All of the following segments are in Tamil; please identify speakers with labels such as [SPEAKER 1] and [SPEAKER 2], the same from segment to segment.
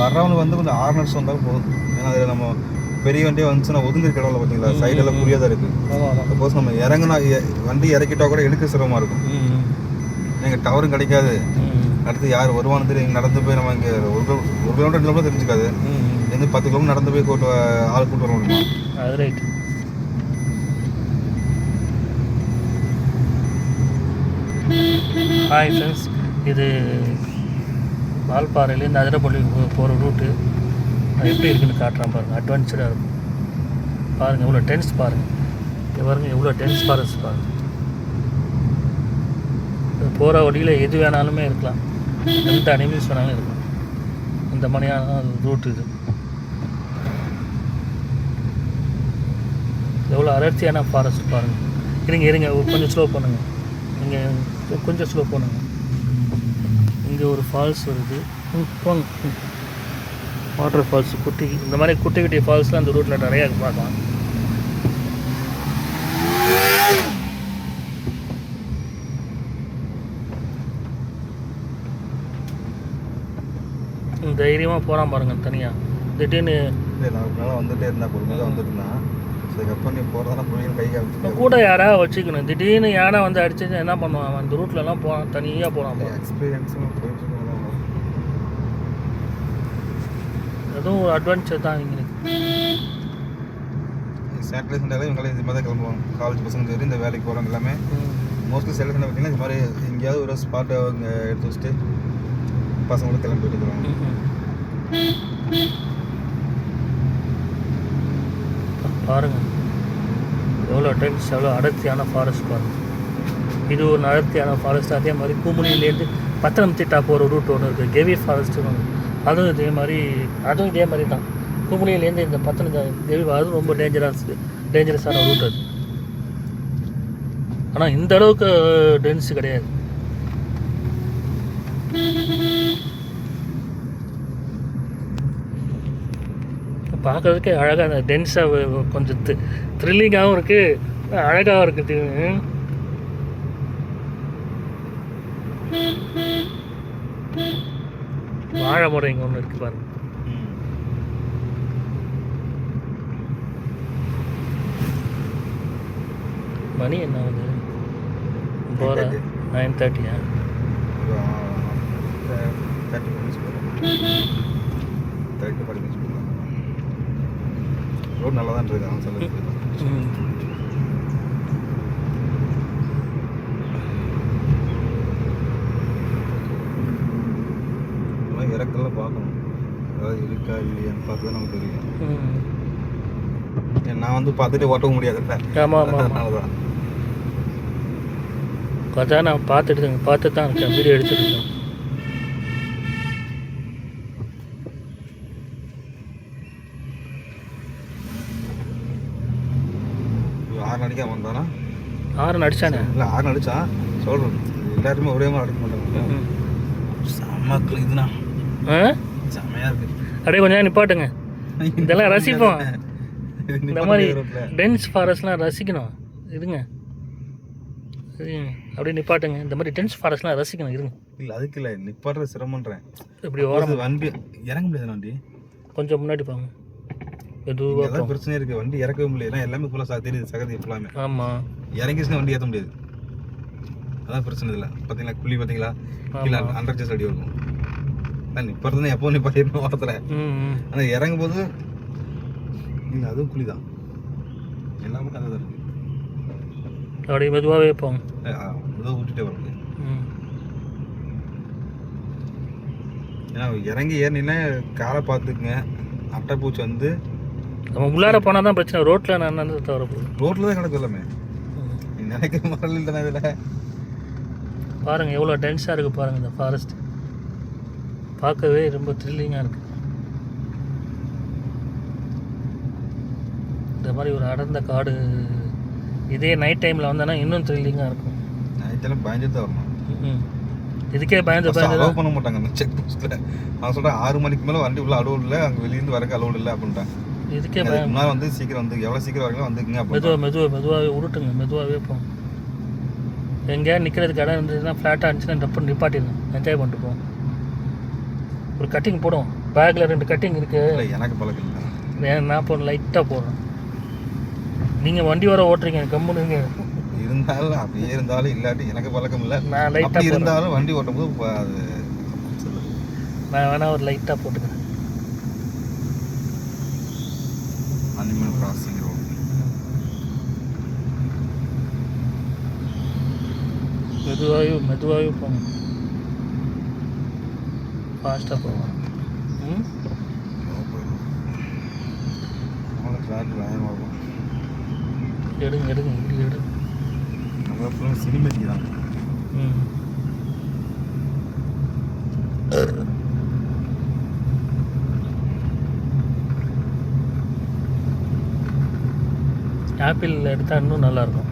[SPEAKER 1] வர்றவங்களுக்கு வந்து கொஞ்சம் ஆர்னர்ஸ் வந்தாலும் போதும். ஏன்னா அதில் நம்ம பெரிய வண்டியாக வந்துச்சுன்னா ஒதுங்கிற கடவுள பார்த்தீங்களா, சைடெல்லாம் புரியாத இருக்குது. சப்போஸ் நம்ம இறங்குனா வண்டி இறக்கிட்டா கூட எடுக்க சிரமமாக இருக்கும். நீங்கள் டவரும் கிடைக்காது. அடுத்து யார் வருவானு தெரியும். நடந்து போய் நம்ம இங்கே ஒரு கிலோமீட்டர் 2 கிலோமீட்டர் தெரிஞ்சுக்காது. எந்த 10 கிலோமீட்டர் நடந்து போய் ஆள் கூட்டு வர முடியுமா?
[SPEAKER 2] அது ரைட். ஹாய் ஃப்ரெண்ட்ஸ், இது வால்பாறையிலேருந்து அதிரப்பள்ளி போகிற ரூட்டு. அது எப்படி இருக்குன்னு காட்டுறான் பாருங்கள். அட்வென்ச்சராக இருக்கும் பாருங்கள். எவ்வளோ டென்ஸ் பாருங்கள். இங்கே பாருங்கள் எவ்வளோ டென்ஸ் ஃபாரஸ்ட் பாருங்கள். போகிற வழியில் எது வேணாலுமே இருக்கலாம், எந்த அனிமல்ஸ் வேணாலும் இருக்கலாம். இந்த மாதிரியான ரூட் இது. எவ்வளோ அடர்த்தியான ஃபாரஸ்ட் பாருங்கள். இருங்க கொஞ்சம் ஸ்லோ பண்ணுங்கள். நீங்கள் கொஞ்சம் ஸ்லோ பண்ணுங்கள். இங்கே ஒரு ஃபால்ஸ் வருது. போங்க. வாட்டர் ஃபால்ஸ் குட்டி, இந்த மாதிரி குட்டி குட்டி ஃபால்ஸ்லாம் அந்த ரூட்டில் நிறையா பார்க்கலாம். தைரியமாக போகிறான் பாருங்கள் தனியாக. திடீர்னு
[SPEAKER 1] வந்துட்டே இருந்தா பொறுமையாக வந்துட்டு இருந்தான். அதுக்கப்புறம் நீ போகிறதான புரியும் கை காமிச்சு
[SPEAKER 2] கூட யாராவது வச்சுக்கணும். திடீர்னு யானை வந்து அடிச்சு என்ன பண்ணுவான்? அந்த ரூட்லலாம் போகிறான், தனியாக போகிறான்.
[SPEAKER 1] எக்ஸ்பீரியன்ஸும் போயிட்டு
[SPEAKER 2] அதுவும் ஒரு அட்வென்ச்சர் தான் எங்களுக்கு.
[SPEAKER 1] சாட்டர்டே சண்டே இவங்களே இது மாதிரி தான் கிளம்புவாங்க. காலேஜ் பசங்க சரி, இந்த வேலைக்கு போகிறவங்க எல்லாமே மோஸ்ட்லி சாட்டர்டே சண்டே பார்த்தீங்கன்னா இது மாதிரி எங்கேயாவது ஒரு ஸ்பாட்டை அவங்க எடுத்து வச்சுட்டு பசங்களும் கிளம்பி போயிட்டு வருவாங்க.
[SPEAKER 2] பாருங்கள் எவ்வளோ டென்ஸ், எவ்வளோ அடர்த்தியான ஃபாரஸ்ட் பாருங்கள். இது ஒரு அடர்த்தியான ஃபாரஸ்ட். அதே மாதிரி குமுளிலேருந்து பத்தனம்திட்டா போகிற ரூட் ஒன்று இருக்குது, கெவி ஃபாரஸ்ட்டுன்னு ஒன்று. அதுவும் இதே மாதிரி தான். குமுளிலேருந்து இந்த கெவி, அதுவும் ரொம்ப டேஞ்சரஸான ரூட் அது. ஆனால் இந்த அளவுக்கு டென்ஸ் கிடையாது. பார்க்குறதுக்கே அழகாக, அந்த டென்ஸாக கொஞ்சம் த்ரில்லிங்காகவும் இருக்குது, அழகாகவும் இருக்குது. வாழை மரம் இங்கே ஒன்று இருக்குது பாருங்க. மணி என்ன ஆகுது? போகிற 9:30.
[SPEAKER 1] ரோடு நல்லா தான் இருக்கு. அவன் சொல்லுறது இறக்கெல்லாம் பார்க்கணும், அதாவது இருக்கா இல்லையான்னு பார்த்து தான் நமக்கு தெரியும். நான் வந்து பார்த்துட்டு ஓட்டவும் முடியாதுல்ல.
[SPEAKER 2] அதனாலதான் அதான் நான் பார்த்துட்டு தான் இருக்கேன், வீடியோ எடுத்துட்டு இருக்கேன்.
[SPEAKER 1] ஆறு அடிக்க வந்தானா?
[SPEAKER 2] ஆறு அடிச்சானே?
[SPEAKER 1] இல்லை, ஆறு அடிச்சான் சொல்கிறேன். எல்லாருமே ஒரே மாதிரி அடிக்க மாட்டாங்க. செம்மக்கள் இதுனா செம்மையாக இருக்குது.
[SPEAKER 2] அப்படியே கொஞ்சம் நிப்பாட்டுங்க, இதெல்லாம் ரசிப்போம். இந்த மாதிரி டென்ஸ் ஃபாரஸ்ட்லாம் ரசிக்கணும். இருங்க அப்படியே நிப்பாட்டுங்க. இந்த மாதிரி டென்ஸ் ஃபாரஸ்ட்லாம் ரசிக்கணும். இருங்க.
[SPEAKER 1] இல்லை அதுக்கு இல்லை, நிப்பாட்டுற சிரமன்றேன்.
[SPEAKER 2] இப்படி ஓரம்
[SPEAKER 1] வண்டி இறங்க முடியாது. வண்டி
[SPEAKER 2] கொஞ்சம் முன்னாடி போங்க.
[SPEAKER 1] எதுவாக பிரச்சனை இருக்குது, வண்டி இறக்கவே முடியாது. எல்லாமே ஃபுல்லாக தெரியுது, சகதி ஃபுல்லாமே.
[SPEAKER 2] ஆமாம்,
[SPEAKER 1] இறங்கிச்சுன்னா வண்டி ஏற்ற முடியாது. அதான் பிரச்சனை. இல்லை பார்த்தீங்களா, குழி பார்த்தீங்களா, கீழே 100 ஜெஸ் அடி இருக்கும். நிப்பாடுறது எப்போ நிப்பாட்டிடணும் ஓரத்தில். ஆனால் இறங்கும் போது இல்லை, அதுவும் குழி தான். எல்லாமே கதை தான் இருக்குது.
[SPEAKER 2] அப்படியே மெதுவாகவே போங்க.
[SPEAKER 1] மெதுவாக விட்டுட்டே வரணும். ஏன்னா இறங்கி ஏறினா காலை பார்த்துக்குங்க. அட்டைப்பூச்சி வந்து
[SPEAKER 2] நம்ம உள்ளார போனால் தான் பிரச்சனை. ரோட்டில் நான் தவிர போகுது.
[SPEAKER 1] ரோட்டில் தான் கிடக்கும் எல்லாமே. நீ நினைக்கிற மாதிரி தானே. இதில்
[SPEAKER 2] பாருங்கள் எவ்வளோ டென்ஸாக இருக்குது பாருங்கள். இந்த ஃபாரஸ்ட் பார்க்கவே ரொம்ப த்ரில்லிங்காக இருக்குது. இந்த மாதிரி ஒரு அடர்ந்த காடு இதே நைட் டைமில் வந்தேன்னா இன்னும் த்ரில்லிங்காக இருக்கும்.
[SPEAKER 1] நைட் டைம் பயந்துட்டு தான் வரணும்.
[SPEAKER 2] இதுக்கே பயந்து
[SPEAKER 1] அலோவ் பண்ண மாட்டாங்க அந்த செக் போஸ்ட்டில். நான் சொல்கிறேன் 6 மணிக்கு மேலே வண்டி உள்ள அலோவ் இல்லை, அங்கே வெளியிருந்து வரக்கு அலோவ் இல்லை அப்படின்ட்டாங்க.
[SPEAKER 2] இதுக்கே
[SPEAKER 1] முன்னாடி வந்து சீக்கிரம் வந்து எவ்வளோ சீக்கிரம் வரீங்களோ வந்துக்குங்க.
[SPEAKER 2] மெதுவாகவே உருட்டுங்க, மெதுவாகவே போங்க. எங்கேயாவது நிற்கிறதுக்கு இடம் இருந்ததுன்னா ஃப்ளாட்டாக இருந்துச்சுன்னா டப்புன்னு நிப்பாட்டிடணும், என்ஜாய் பண்ணிட்டு போவோம். ஒரு கட்டிங் போடுவோம். பேக்கில் 2 கட்டிங் இருக்குது.
[SPEAKER 1] இல்லை எனக்கு பழக்கம் இல்லை.
[SPEAKER 2] நான் இப்போ லைட்டாக போடுறேன். நீங்கள் வண்டி வர ஓட்டுறீங்க கம்முனுங்க.
[SPEAKER 1] இருந்தாலும் அப்படியே இருந்தாலும் இல்லாட்டி எனக்கு பழக்கம் இல்லை.
[SPEAKER 2] நான் லைட்டாக
[SPEAKER 1] அப்படி இருந்தாலும் வண்டி ஓட்டும் போது அது
[SPEAKER 2] நான் வேணால் ஒரு லைட்டாக போட்டுக்கிறேன்.
[SPEAKER 1] Animal crossing road.
[SPEAKER 2] மெதுவாகவே போங்க. ஃபாஸ்ட்டாக போவோம்.
[SPEAKER 1] ட்ராக் வேகமாக இருக்கும்.
[SPEAKER 2] எடுங்க இங்கே எடுங்க.
[SPEAKER 1] நம்ம ஃபுல்லாக சினிமேட்டிக் தான்.
[SPEAKER 2] ஆப்பிள் எடுத்தால் இன்னும் நல்லாயிருக்கும்.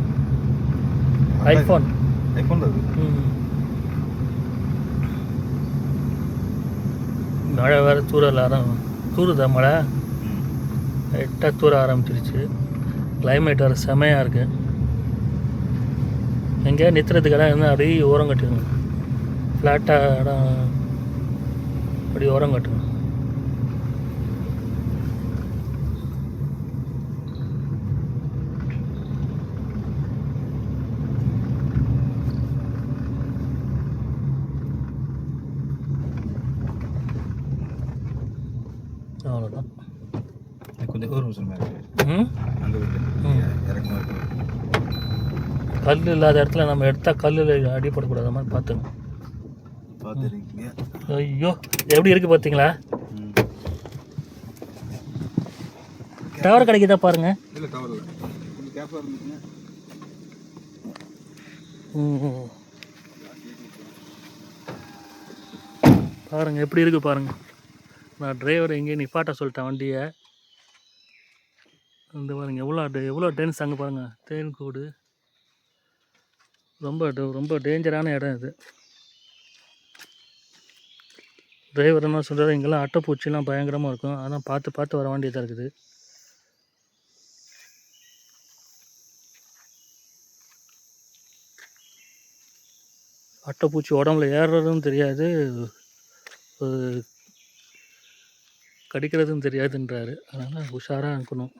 [SPEAKER 2] ஐஃபோன்
[SPEAKER 1] இருக்கு.
[SPEAKER 2] மழை வேறு தூருதா மழை லைட்டாக தூர ஆரம்பிச்சிருச்சு. கிளைமேட் வேறு செமையாக இருக்குது. எங்கேயா நிறுத்துறதுக்கு இடம் இருந்தால் அப்படியே ஓரம் கட்டுங்க. ஃப்ளாட்டாக இடம் அப்படி ஓரம் கட்டுங்க. அவ்வளோதான்.
[SPEAKER 1] கொஞ்சம் ஒரு நிமிஷம் அங்கே இறக்கமாக இருக்கு.
[SPEAKER 2] கல் இல்லாத இடத்துல நம்ம எடுத்தால் கல்லில் அடிப்படக்கூடாத மாதிரி பார்த்துங்க.
[SPEAKER 1] பார்த்துருக்கீங்க.
[SPEAKER 2] ஐயோ எப்படி இருக்குது பார்த்தீங்களா? டவர் கிடைக்குதா பாருங்கள்.
[SPEAKER 1] இல்லை டவர் இல்லை. கொஞ்சம் கேப்பாக இருந்துச்சுங்க.
[SPEAKER 2] பாருங்கள் எப்படி இருக்குது பாருங்கள். நான் டிரைவர் எங்கேயும் நிப்பாட்ட சொல்லிட்டேன் வண்டியை. இந்த பாருங்கள் எவ்வளோ டென்ஸ் அங்கே பாருங்கள். தேன்கூடு ரொம்ப டேஞ்சரான இடம் இது. டிரைவர் என்ன சொல்கிறாரு, இங்கெல்லாம் அட்டைப்பூச்சிலாம் பயங்கரமாக இருக்கும். ஆனால் பார்த்து வர வேண்டியதாக இருக்குது. அட்டைப்பூச்சி உடம்புல ஏறுறதும் தெரியாது, கடிக்கிறதும் தெரியாதுன்றாரு. அதனால் உஷாராக இருக்கணும்.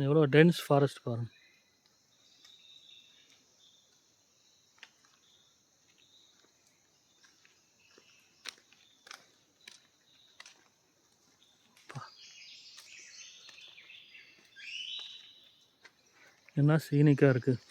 [SPEAKER 2] எவ்வளோ டென்ஸ் ஃபாரஸ்ட் பாருங்க. என்ன சீனிக்காக இருக்குது.